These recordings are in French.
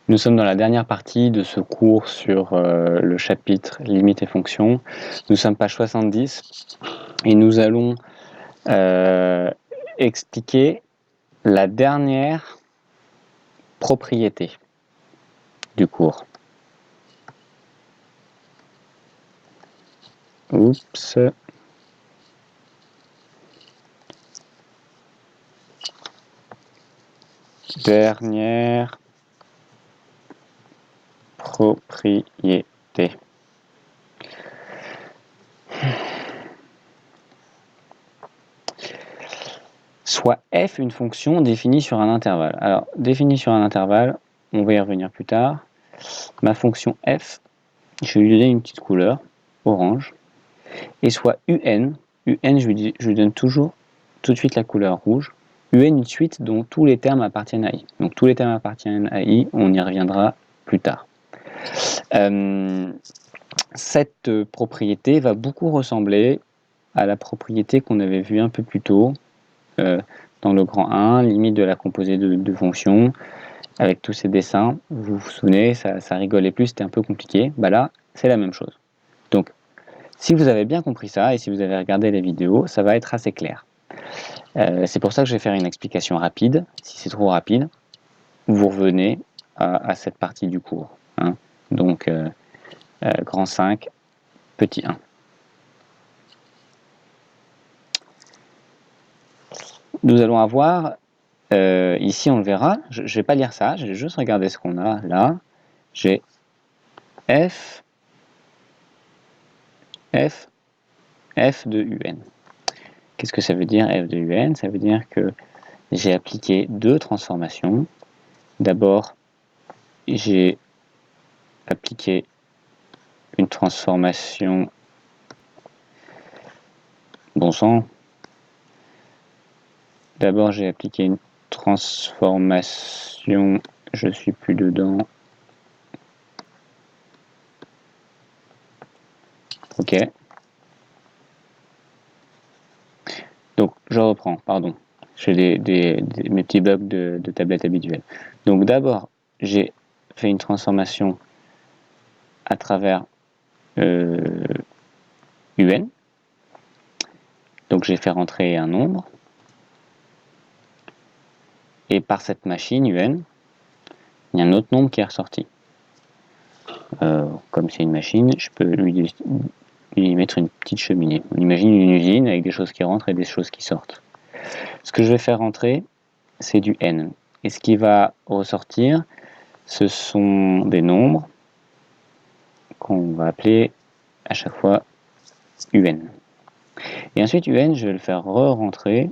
Nous sommes dans la dernière partie de ce cours sur le chapitre limites et fonctions. Nous sommes page 70 et nous allons expliquer la dernière propriété du cours. Oups. Dernière propriété. Soit f une fonction définie sur un intervalle. Alors, définie sur un intervalle, on va y revenir plus tard. Ma fonction f, je vais lui donner une petite couleur, orange, et soit un, je lui donne toujours tout de suite la couleur rouge, une suite dont tous les termes appartiennent à i. Donc tous les termes appartiennent à i, on y reviendra plus tard. Cette propriété va beaucoup ressembler à la propriété qu'on avait vue un peu plus tôt, dans le grand 1, limite de la composée de fonctions, avec tous ces dessins. Vous vous souvenez, ça rigolait plus, c'était un peu compliqué. Bah là, c'est la même chose. Donc, si vous avez bien compris ça, et si vous avez regardé les vidéos, ça va être assez clair. C'est pour ça que je vais faire une explication rapide. Si c'est trop rapide, vous revenez à cette partie du cours. Hein. Donc, grand 5, petit 1. Nous allons avoir, ici on le verra, je ne vais pas lire ça, je vais juste regarder ce qu'on a là. J'ai f de un. Qu'est-ce que ça veut dire f de un? Ça veut dire que j'ai appliqué deux transformations. D'abord, j'ai appliqué une transformation bon sang. D'abord, j'ai appliqué une transformation, je suis plus dedans. Ok. Donc, je reprends, pardon. J'ai mes petits bugs de tablette habituelle. Donc, d'abord, j'ai fait une transformation à travers un. Donc, j'ai fait rentrer un nombre. Et par cette machine un, il y a un autre nombre qui est ressorti. Comme c'est une machine, je peux lui mettre une petite cheminée. On imagine une usine avec des choses qui rentrent et des choses qui sortent. Ce que je vais faire rentrer, c'est du n. Et ce qui va ressortir, ce sont des nombres qu'on va appeler à chaque fois un. Et ensuite, un, je vais le faire re-rentrer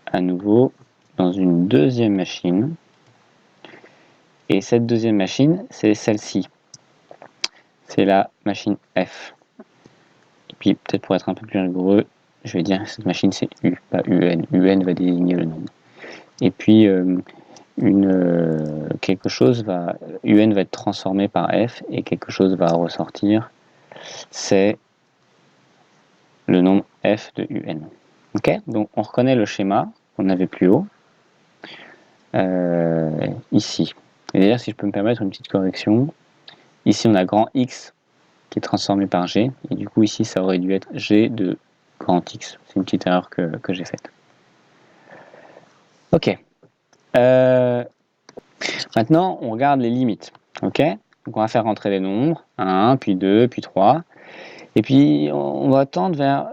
à nouveau dans une deuxième machine. Et cette deuxième machine, c'est celle-ci. C'est la machine f. Et puis, peut-être pour être un peu plus rigoureux, je vais dire que cette machine, c'est u, pas un. Un va désigner le nombre. Et puis, quelque chose va, un va être transformé par f et quelque chose va ressortir, c'est le nombre f de un. Ok, donc on reconnaît le schéma qu'on avait plus haut, ici. Et d'ailleurs, si je peux me permettre une petite correction, ici on a grand X qui est transformé par G, et du coup ici ça aurait dû être G de grand X. C'est une petite erreur que j'ai faite. Ok. Maintenant, on regarde les limites. Ok. Donc on va faire rentrer les nombres, 1, puis 2, puis 3. Et puis on va tendre vers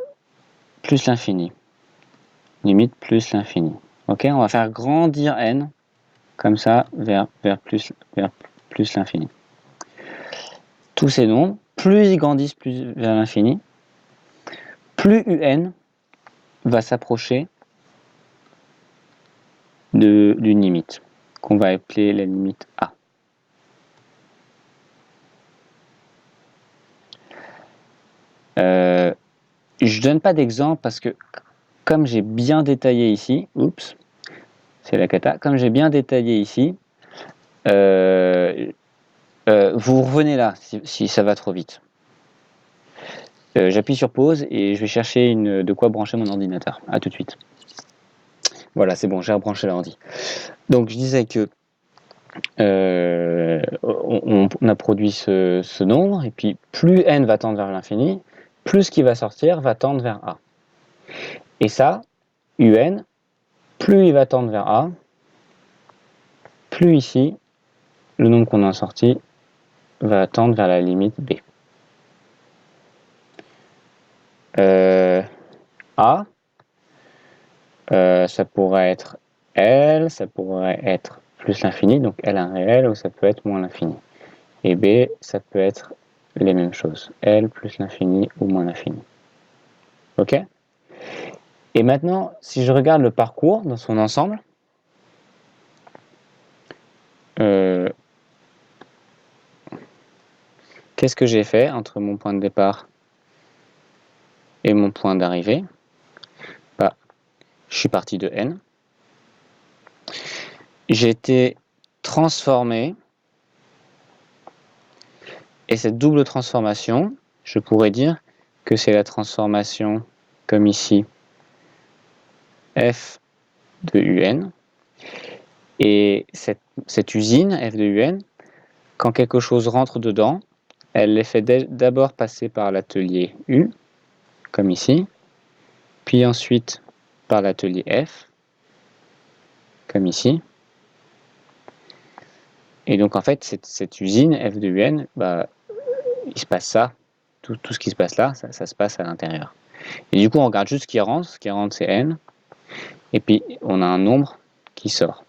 plus l'infini. Limite plus l'infini. Ok. On va faire grandir n, comme ça, vers plus l'infini. Tous ces nombres, plus ils grandissent vers l'infini, plus un va s'approcher d'une limite, qu'on va appeler la limite a. Je donne pas d'exemple parce que comme j'ai bien détaillé ici, oups, c'est la cata, comme j'ai bien détaillé ici, vous revenez là si ça va trop vite. J'appuie sur pause et je vais chercher de quoi brancher mon ordinateur. A tout de suite. Voilà, c'est bon, j'ai rebranché l'ordi. Donc je disais que on a produit ce nombre, et puis plus n va tendre vers l'infini, plus ce qui va sortir va tendre vers A. Et ça, un, plus il va tendre vers A, plus ici, le nombre qu'on a sorti va tendre vers la limite B. A, ça pourrait être L, ça pourrait être plus l'infini, donc L un réel, ou ça peut être moins l'infini. Et B, ça peut être les mêmes choses, L plus l'infini ou moins l'infini. Ok? Et maintenant, si je regarde le parcours dans son ensemble, qu'est-ce que j'ai fait entre mon point de départ et mon point d'arrivée? Bah, je suis parti de n. J'ai été transformé, et cette double transformation, je pourrais dire que c'est la transformation, comme ici, f de un. Et cette usine, f de un, quand quelque chose rentre dedans, elle les fait d'abord passer par l'atelier U, comme ici, puis ensuite par l'atelier F, comme ici. Et donc en fait, cette usine F de UN, bah, il se passe ça, tout ce qui se passe là, ça se passe à l'intérieur. Et du coup, on regarde juste ce qui rentre c'est N, et puis on a un nombre qui sort.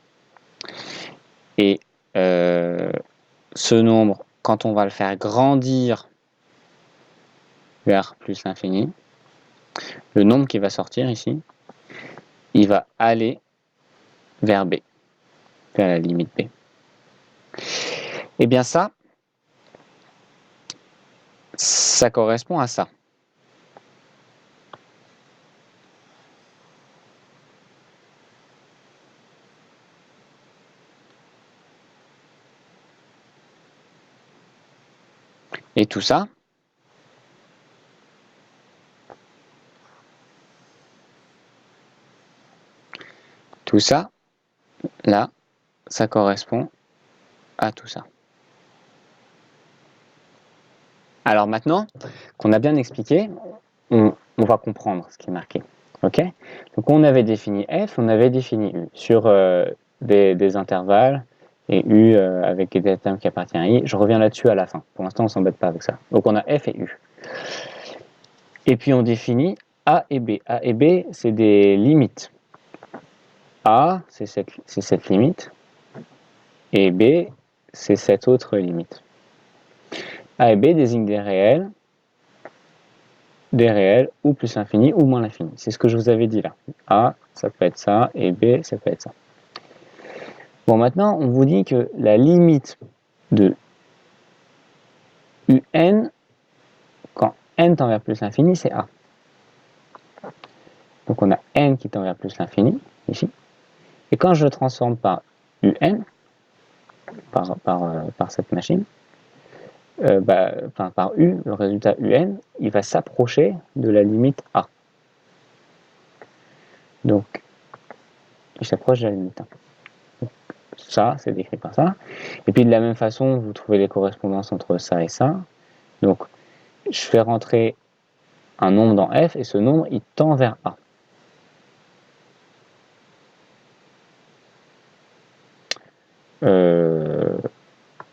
Et ce nombre, quand on va le faire grandir vers plus l'infini, le nombre qui va sortir ici, il va aller vers B, vers la limite B. Et bien ça correspond à ça. Et tout ça, là, ça correspond à tout ça. Alors maintenant qu'on a bien expliqué, on va comprendre ce qui est marqué. Ok? Donc on avait défini f, on avait défini u sur des intervalles, et u avec des termes qui appartiennent à i. Je reviens là-dessus à la fin. Pour l'instant, on ne s'embête pas avec ça. Donc on a f et u. Et puis on définit a et b. A et b, c'est des limites. A, c'est cette limite. Et b, c'est cette autre limite. A et b désignent des réels ou plus l'infini ou moins l'infini. C'est ce que je vous avais dit là. A, ça peut être ça, et B, ça peut être ça. Bon, maintenant, on vous dit que la limite de un, quand n tend vers plus l'infini, c'est A. Donc on a n qui tend vers plus l'infini, ici. Et quand je le transforme par un, par cette machine, par u, le résultat un, il va s'approcher de la limite A. Donc, il s'approche de la limite 1. Donc, ça, c'est décrit par ça. Et puis de la même façon, vous trouvez les correspondances entre ça et ça. Donc, je fais rentrer un nombre dans f, et ce nombre, il tend vers A.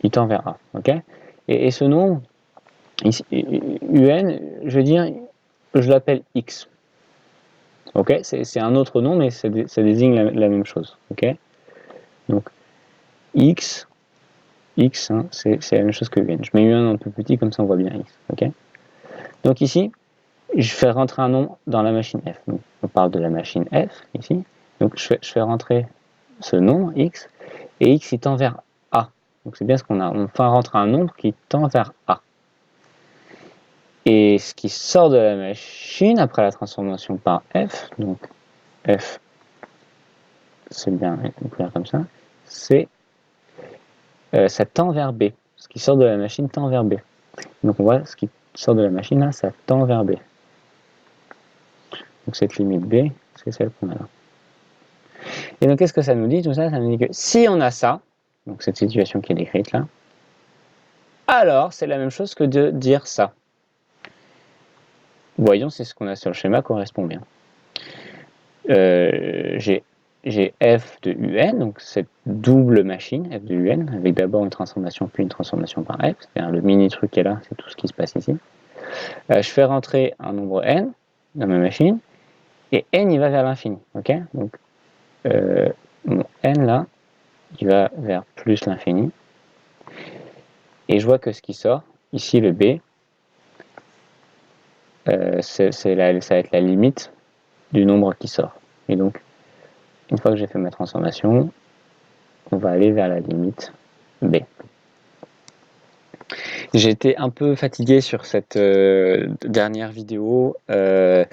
Il tend vers A, ok? Et ce nombre, ici, un, je veux dire, je l'appelle x. Ok? C'est un autre nom, mais ça désigne la même chose, ok? Donc, x, hein, c'est la même chose que un. Je mets un peu petit, comme ça on voit bien x, ok? Donc ici, je fais rentrer un nombre dans la machine f. Donc, on parle de la machine f, ici. Donc je fais rentrer ce nombre, x, et x il tend vers A. Donc c'est bien ce qu'on a. On fait rentrer un nombre qui tend vers A. Et ce qui sort de la machine après la transformation par f, donc f, c'est bien clair comme ça, c'est ça tend vers B. Ce qui sort de la machine tend vers B. Donc on voit ce qui sort de la machine là, ça tend vers B. Donc cette limite B, c'est celle qu'on a là. Et donc qu'est-ce que ça nous dit tout ça? Ça nous dit que si on a ça, donc cette situation qui est décrite là, alors c'est la même chose que de dire ça. Voyons si ce qu'on a sur le schéma correspond bien. J'ai f de un, donc cette double machine, f de un, avec d'abord une transformation puis une transformation par f, c'est-à-dire le mini truc qui est là, c'est tout ce qui se passe ici. Je fais rentrer un nombre n dans ma machine, et n il va vers l'infini, ok? Donc mon n là, il va vers plus l'infini, et je vois que ce qui sort, ici le b, ça va être la limite du nombre qui sort. Et donc, une fois que j'ai fait ma transformation, on va aller vers la limite b. J'ai été un peu fatigué sur cette dernière vidéo. Je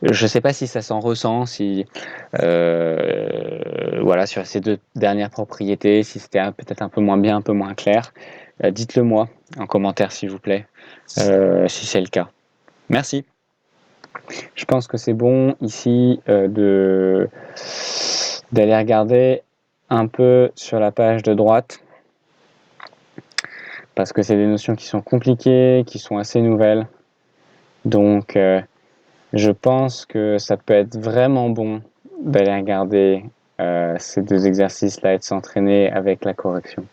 ne sais pas si ça s'en ressent, si voilà, sur ces deux dernières propriétés, si c'était peut-être un peu moins bien, un peu moins clair. Dites-le moi en commentaire s'il vous plaît, si c'est le cas. Merci. Je pense que c'est bon ici d'aller regarder un peu sur la page de droite, parce que c'est des notions qui sont compliquées, qui sont assez nouvelles. Donc je pense que ça peut être vraiment bon d'aller regarder ces deux exercices-là et de s'entraîner avec la correction.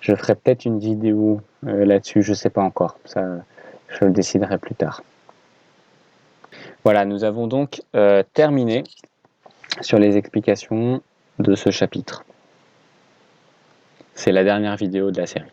Je ferai peut-être une vidéo là-dessus, je ne sais pas encore, ça je le déciderai plus tard. Voilà, nous avons donc terminé sur les explications de ce chapitre. C'est la dernière vidéo de la série.